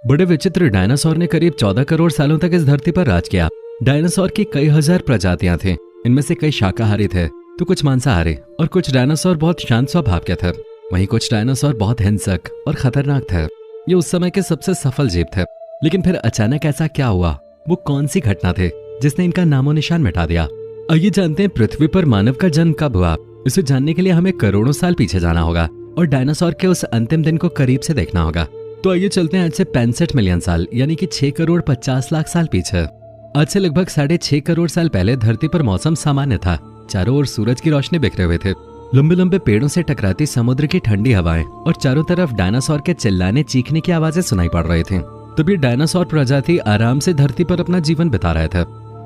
बड़े विचित्र डायनासोर ने करीब 14 करोड़ सालों तक इस धरती पर राज किया। डायनासोर की कई हजार प्रजातियां थे। इनमें से कई शाकाहारी थे तो कुछ मांसाहारी, और कुछ डायनासोर बहुत शांत स्वभाव के थे। वहीं कुछ डायनासोर बहुत हिंसक और खतरनाक थे। ये उस समय के सबसे सफल जीव थे। लेकिन फिर अचानक ऐसा क्या हुआ? वो कौन सी घटना थी जिसने इनका नामो निशान मिटा दिया? आइए जानते हैं पृथ्वी पर मानव का जन्म कब हुआ। इसे जानने के लिए हमें करोड़ों साल पीछे जाना होगा और डायनासोर के उस अंतिम दिन को करीब से देखना होगा। तो आइए चलते हैं आज से 65 मिलियन साल यानी कि 6 करोड़ 50 लाख साल पीछे। आज से लगभग 6.5 करोड़ साल पहले धरती पर मौसम सामान्य था। चारों ओर सूरज की रोशनी बिखरे हुए थे। लंबे लंबे पेड़ों से टकराती समुद्र की ठंडी हवाएं और चारों तरफ डायनासोर के चिल्लाने चीखने की आवाजें सुनाई पड़ रही थी। तभी डायनासोर प्रजाति आराम से धरती पर अपना जीवन बिता रहे थे।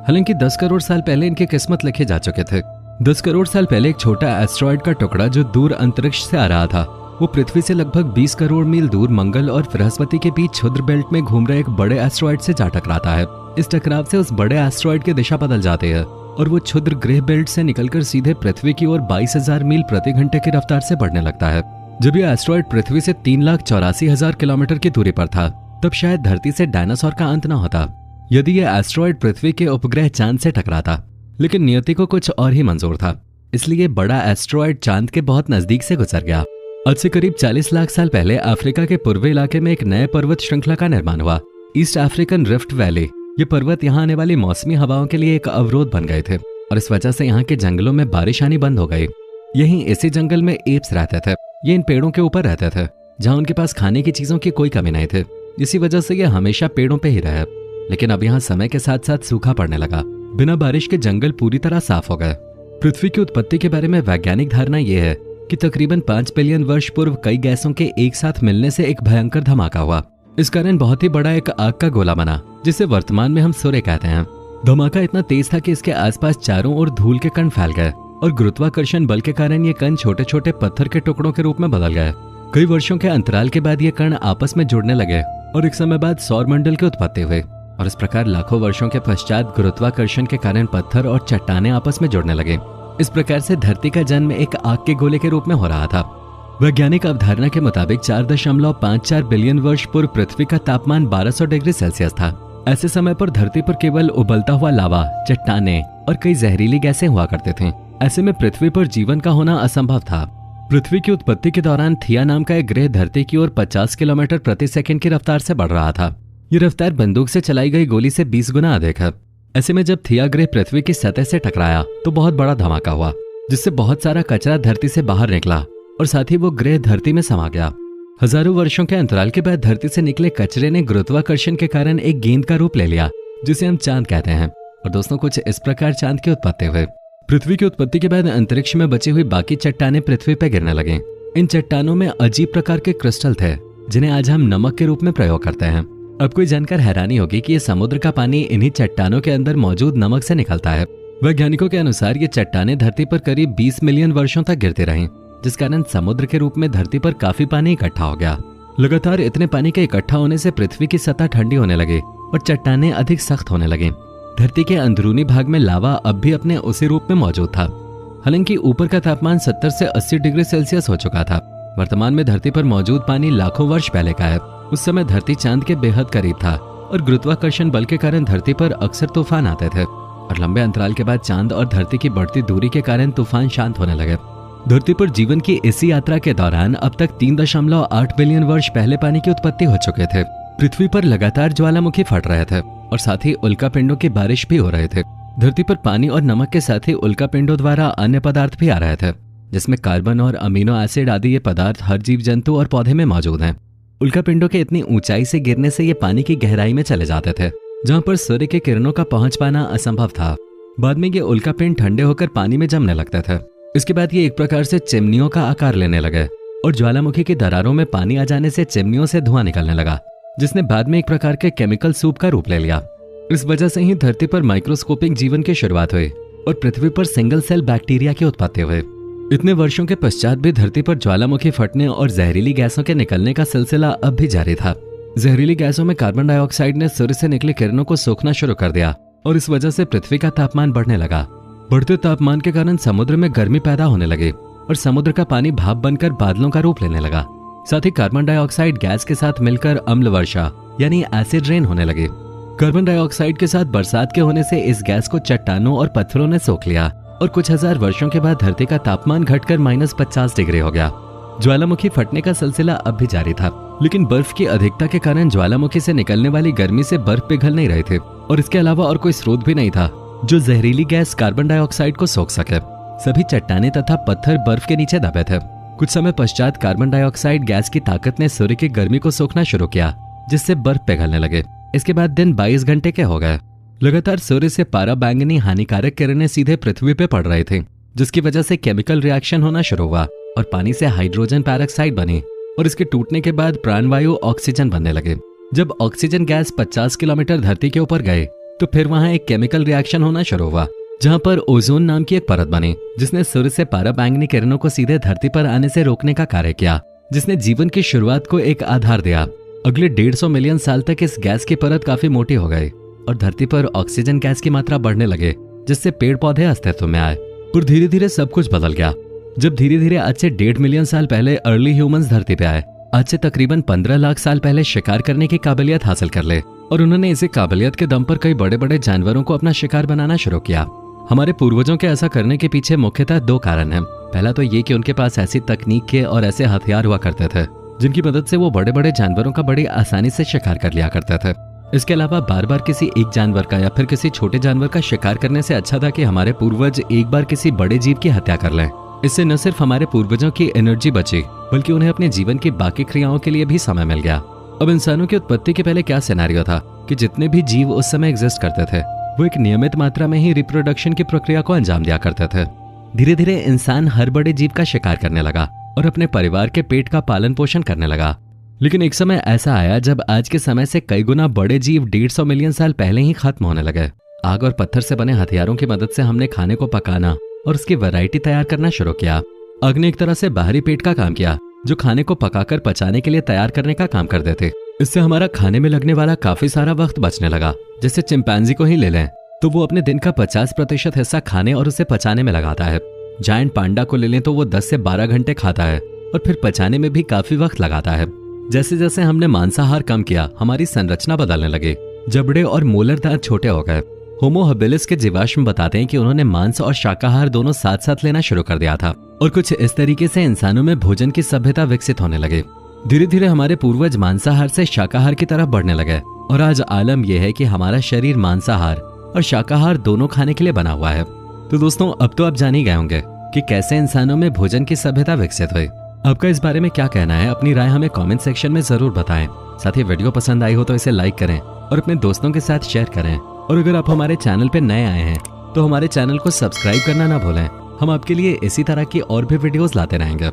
हालांकि 10 करोड़ साल पहले इनकी किस्मत लिखे जा चुके थे। 10 करोड़ साल पहले एक छोटा एस्टेरॉयड का टुकड़ा जो दूर अंतरिक्ष से आ रहा था, वो पृथ्वी से लगभग 20 करोड़ मील दूर मंगल और बृहस्पति के बीच क्षुद्र बेल्ट में घूम रहे एक बड़े एस्टेरॉयड से जा टकराता है। इस टकराव से उस बड़े एस्टेरॉयड की दिशा बदल जाती है और वो क्षुद्र ग्रह बेल्ट से निकलकर सीधे पृथ्वी की ओर 22,000 मील प्रति घंटे की रफ्तार से बढ़ने लगता है। जब यह एस्टेरॉयड पृथ्वी से 3,84,000 किलोमीटर की दूरी पर था, तब शायद धरती से डायनासोर का अंत न होता यदि यह एस्टेरॉयड पृथ्वी के उपग्रह चांद से टकराता। लेकिन नियति को कुछ और ही मंजूर था, इसलिए बड़ा एस्टेरॉयड चांद के बहुत नजदीक से गुजर गया। आज से करीब 40 लाख साल पहले अफ्रीका के पूर्वी इलाके में एक नए पर्वत श्रृंखला का निर्माण हुआ, ईस्ट अफ्रीकन रिफ्ट वैली। ये पर्वत यहाँ आने वाली मौसमी हवाओं के लिए एक अवरोध बन गए थे और इस वजह से यहाँ के जंगलों में बारिश आनी बंद हो गई। यहीं इसी जंगल में एप्स रहते थे। ये इन पेड़ों के ऊपर रहते थे जहाँ उनके पास खाने की चीजों की कोई कमी नहीं थी। इसी वजह से ये हमेशा पेड़ों पे ही रहे। लेकिन अब यहाँ समय के साथ साथ सूखा पड़ने लगा। बिना बारिश के जंगल पूरी तरह साफ हो गए। पृथ्वी की उत्पत्ति के बारे में वैज्ञानिक धारणा यह है कि तकरीबन 5 बिलियन वर्ष पूर्व कई गैसों के एक साथ मिलने से एक भयंकर धमाका हुआ। इस कारण बहुत ही बड़ा एक आग का गोला बना, जिसे वर्तमान में हम सूर्य कहते हैं। धमाका इतना तेज था कि इसके आसपास चारों ओर धूल के कण फैल गए और गुरुत्वाकर्षण बल के कारण ये कण छोटे छोटे पत्थर के टुकड़ों के रूप में बदल गए। कई वर्षों के अंतराल के बाद ये कण आपस में जुड़ने लगे और एक समय बाद सौर मंडल की उत्पत्ति हुई। और इस प्रकार लाखों वर्षों के पश्चात गुरुत्वाकर्षण के कारण पत्थर और चट्टानें आपस में जुड़ने लगे। इस प्रकार से धरती का जन्म एक आग के गोले के रूप में हो रहा था। वैज्ञानिक अवधारणा के मुताबिक 4.54 बिलियन वर्ष पूर्व पृथ्वी का तापमान 1200 डिग्री सेल्सियस था। ऐसे समय पर धरती पर केवल उबलता हुआ लावा, चट्टानें और कई जहरीली गैसें हुआ करते थे। ऐसे में पृथ्वी पर जीवन का होना असंभव था। पृथ्वी की उत्पत्ति के दौरान थिया नाम का एक ग्रह धरती की ओर 50 किलोमीटर प्रति सेकंड की रफ्तार से बढ़ रहा था। ये रफ्तार बंदूक से चलाई गई गोली से 20 गुना अधिक है। ऐसे में जब थिया ग्रह पृथ्वी की सतह से टकराया तो बहुत बड़ा धमाका हुआ, जिससे बहुत सारा कचरा धरती से बाहर निकला और साथ ही वो ग्रह धरती में समा गया। हजारों वर्षों के अंतराल के बाद धरती से निकले कचरे ने गुरुत्वाकर्षण के कारण एक गेंद का रूप ले लिया, जिसे हम चांद कहते हैं। और दोस्तों, कुछ इस प्रकार चांद की उत्पत्ति हुई। पृथ्वी की उत्पत्ति के बाद अंतरिक्ष में बची हुई बाकी चट्टानें पृथ्वी पर गिरने लगे। इन चट्टानों में अजीब प्रकार के क्रिस्टल थे, जिन्हें आज हम नमक के रूप में प्रयोग करते हैं। अब कोई जानकर हैरानी होगी कि ये समुद्र का पानी इन्हीं चट्टानों के अंदर मौजूद नमक से निकलता है। वैज्ञानिकों के अनुसार ये चट्टानें धरती पर करीब 20 मिलियन वर्षों तक गिरती रहीं, जिस कारण समुद्र के रूप में धरती पर काफी पानी इकट्ठा हो गया। लगातार इतने पानी के इकट्ठा होने से पृथ्वी की सतह ठंडी होने लगी और चट्टानें अधिक सख्त होने लगी। धरती के अंदरूनी भाग में लावा अब भी अपने उसी रूप में मौजूद था। हालांकि ऊपर का तापमान 70 से 80 डिग्री सेल्सियस हो चुका था। वर्तमान में धरती पर मौजूद पानी लाखों वर्ष पहले का है। उस समय धरती चांद के बेहद करीब था और गुरुत्वाकर्षण बल के कारण धरती पर अक्सर तूफान आते थे। और लंबे अंतराल के बाद चांद और धरती की बढ़ती दूरी के कारण तूफान शांत होने लगे। धरती पर जीवन की इसी यात्रा के दौरान अब तक 3.8 बिलियन वर्ष पहले पानी की उत्पत्ति हो चुके थे। पृथ्वी पर लगातार ज्वालामुखी फट रहे थे और साथ ही उल्कापिंडों की बारिश भी हो रहे थे। धरती पर पानी और नमक के साथ ही उल्कापिंडों द्वारा अन्य पदार्थ भी आ रहे थे, जिसमें कार्बन और अमीनो एसिड आदि ये पदार्थ हर जीव जंतु और पौधे में मौजूद हैं। उल्कापिंडों के इतनी ऊंचाई से गिरने से ये पानी की गहराई में चले जाते थे, जहां पर सूर्य के किरणों का पहुंच पाना असंभव था। बाद में ये उल्कापिंड ठंडे होकर पानी में जमने लगते थे। इसके बाद ये एक प्रकार से चिमनियों का आकार लेने लगे और ज्वालामुखी की दरारों में पानी आ जाने से चिमनियों से धुआं निकलने लगा, जिसने बाद में एक प्रकार के केमिकल सूप का रूप ले लिया। इस वजह से ही धरती पर माइक्रोस्कोपिक जीवन की शुरुआत हुई और पृथ्वी पर सिंगल सेल बैक्टीरिया की उत्पत्ति हुई। इतने वर्षों के पश्चात भी धरती पर ज्वालामुखी फटने और जहरीली गैसों के निकलने का सिलसिला अब भी जारी था। जहरीली गैसों में कार्बन डाइऑक्साइड ने सूर्य से निकली किरणों को सोखना शुरू कर दिया और इस वजह से पृथ्वी का तापमान बढ़ने लगा। बढ़ते तापमान के कारण समुद्र में गर्मी पैदा होने लगी और समुद्र का पानी भाप बनकर बादलों का रूप लेने लगा। साथ ही कार्बन डाइऑक्साइड गैस के साथ मिलकर अम्ल वर्षा यानी एसिड रेन होने लगे। कार्बन डाइऑक्साइड के साथ बरसात के होने से इस गैस को चट्टानों और पत्थरों ने सोख लिया और कुछ हजार वर्षों के बाद धरती का तापमान घटकर -50 डिग्री हो गया। ज्वालामुखी फटने का सिलसिला अब भी जारी था, लेकिन बर्फ की अधिकता के कारण ज्वालामुखी से निकलने वाली गर्मी से बर्फ पिघल नहीं रहे थे और इसके अलावा और कोई स्रोत भी नहीं था जो जहरीली गैस कार्बन डाइऑक्साइड को सोख सके। सभी चट्टानें तथा पत्थर बर्फ के नीचे दबे थे। कुछ समय पश्चात कार्बन डाइऑक्साइड गैस की ताकत ने सूर्य की गर्मी को सोखना शुरू किया, जिससे बर्फ पिघलने लगे। इसके बाद दिन 22 घंटे के हो गए। लगातार सूर्य से पाराबैंगनी हानिकारक किरणें सीधे पृथ्वी पे पड़ रहे थे, जिसकी वजह से केमिकल रिएक्शन होना शुरू हुआ और पानी से हाइड्रोजन पेरोक्साइड बनी और इसके टूटने के बाद प्राणवायु ऑक्सीजन बनने लगे। जब ऑक्सीजन गैस 50 किलोमीटर धरती के ऊपर गए तो फिर वहां एक केमिकल रिएक्शन होना शुरू हुआ, जहां पर ओजोन नाम की एक परत बनी, जिसने सूर्य से पाराबैंगनी किरणों को सीधे धरती पर आने से रोकने का कार्य किया, जिसने जीवन की शुरुआत को एक आधार दिया। अगले 150 मिलियन साल तक इस गैस की परत काफी मोटी हो गई और धरती पर ऑक्सीजन गैस की मात्रा बढ़ने लगे, जिससे पेड़ पौधे अस्तित्व में आए और धीरे धीरे सब कुछ बदल गया। जब धीरे धीरे आज से 1.5 मिलियन साल पहले अर्ली ह्यूमंस धरती पे आए, आज से तकरीबन 15 लाख साल पहले शिकार करने की काबिलियत हासिल कर ले और उन्होंने इसी काबिलियत के दम पर कई बड़े बड़े जानवरों को अपना शिकार बनाना शुरू किया। हमारे पूर्वजों के ऐसा करने के पीछे मुख्यतः 2 कारण हैं। पहला तो ये कि उनके पास ऐसी तकनीक के और ऐसे हथियार हुआ करते थे जिनकी मदद से वो बड़े बड़े जानवरों का बड़ी आसानी से शिकार कर लिया करते थे। इसके अलावा बार बार किसी एक जानवर का या फिर किसी छोटे जानवर का शिकार करने से अच्छा था कि हमारे पूर्वज एक बार किसी बड़े जीव की हत्या कर लें। इससे न सिर्फ हमारे पूर्वजों की एनर्जी बची, बल्कि उन्हें अपने जीवन की बाकी क्रियाओं के लिए भी समय मिल गया। अब इंसानों की उत्पत्ति के पहले क्या सिनेरियो था कि जितने भी जीव उस समय एग्जिस्ट करते थे वो एक नियमित मात्रा में ही रिप्रोडक्शन की प्रक्रिया को अंजाम दिया करते थे। धीरे धीरे इंसान हर बड़े जीव का शिकार करने लगा और अपने परिवार के पेट का पालन पोषण करने लगा। लेकिन एक समय ऐसा आया जब आज के समय से कई गुना बड़े जीव 150 मिलियन साल पहले ही खत्म होने लगे। आग और पत्थर से बने हथियारों की मदद से हमने खाने को पकाना और उसकी वैरायटी तैयार करना शुरू किया। आग ने एक तरह से बाहरी पेट का काम किया, जो खाने को पकाकर पचाने के लिए तैयार करने का काम करते थे। इससे हमारा खाने में लगने वाला काफी सारा वक्त बचने लगा। जैसे चिंपैंजी को ही ले लें तो वो अपने दिन का 50% हिस्सा खाने और उसे पचाने में लगाता है। जायंट पांडा को ले लें तो वो 10 से 12 घंटे खाता है और फिर पचाने में भी काफी वक्त लगाता है। जैसे जैसे हमने मांसाहार कम किया, हमारी संरचना बदलने लगी। जबड़े और मोलर दांत छोटे हो गए। होमो हबिलिस के जीवाश्म बताते हैं कि उन्होंने मांस और शाकाहार दोनों साथ साथ लेना शुरू कर दिया था और कुछ इस तरीके से इंसानों में भोजन की सभ्यता विकसित होने लगे। धीरे धीरे हमारे पूर्वज मांसाहार से शाकाहार की तरफ बढ़ने लगे और आज आलम यह है कि हमारा शरीर मांसाहार और शाकाहार दोनों खाने के लिए बना हुआ है। तो दोस्तों, अब तो आप जान ही गए होंगे कि कैसे इंसानों में भोजन की सभ्यता विकसित हुई। आपका इस बारे में क्या कहना है? अपनी राय हमें कमेंट सेक्शन में जरूर बताएं। साथ ही वीडियो पसंद आई हो तो इसे लाइक करें और अपने दोस्तों के साथ शेयर करें। और अगर आप हमारे चैनल पे नए आए हैं तो हमारे चैनल को सब्सक्राइब करना ना भूलें। हम आपके लिए इसी तरह की और भी वीडियोस लाते रहेंगे।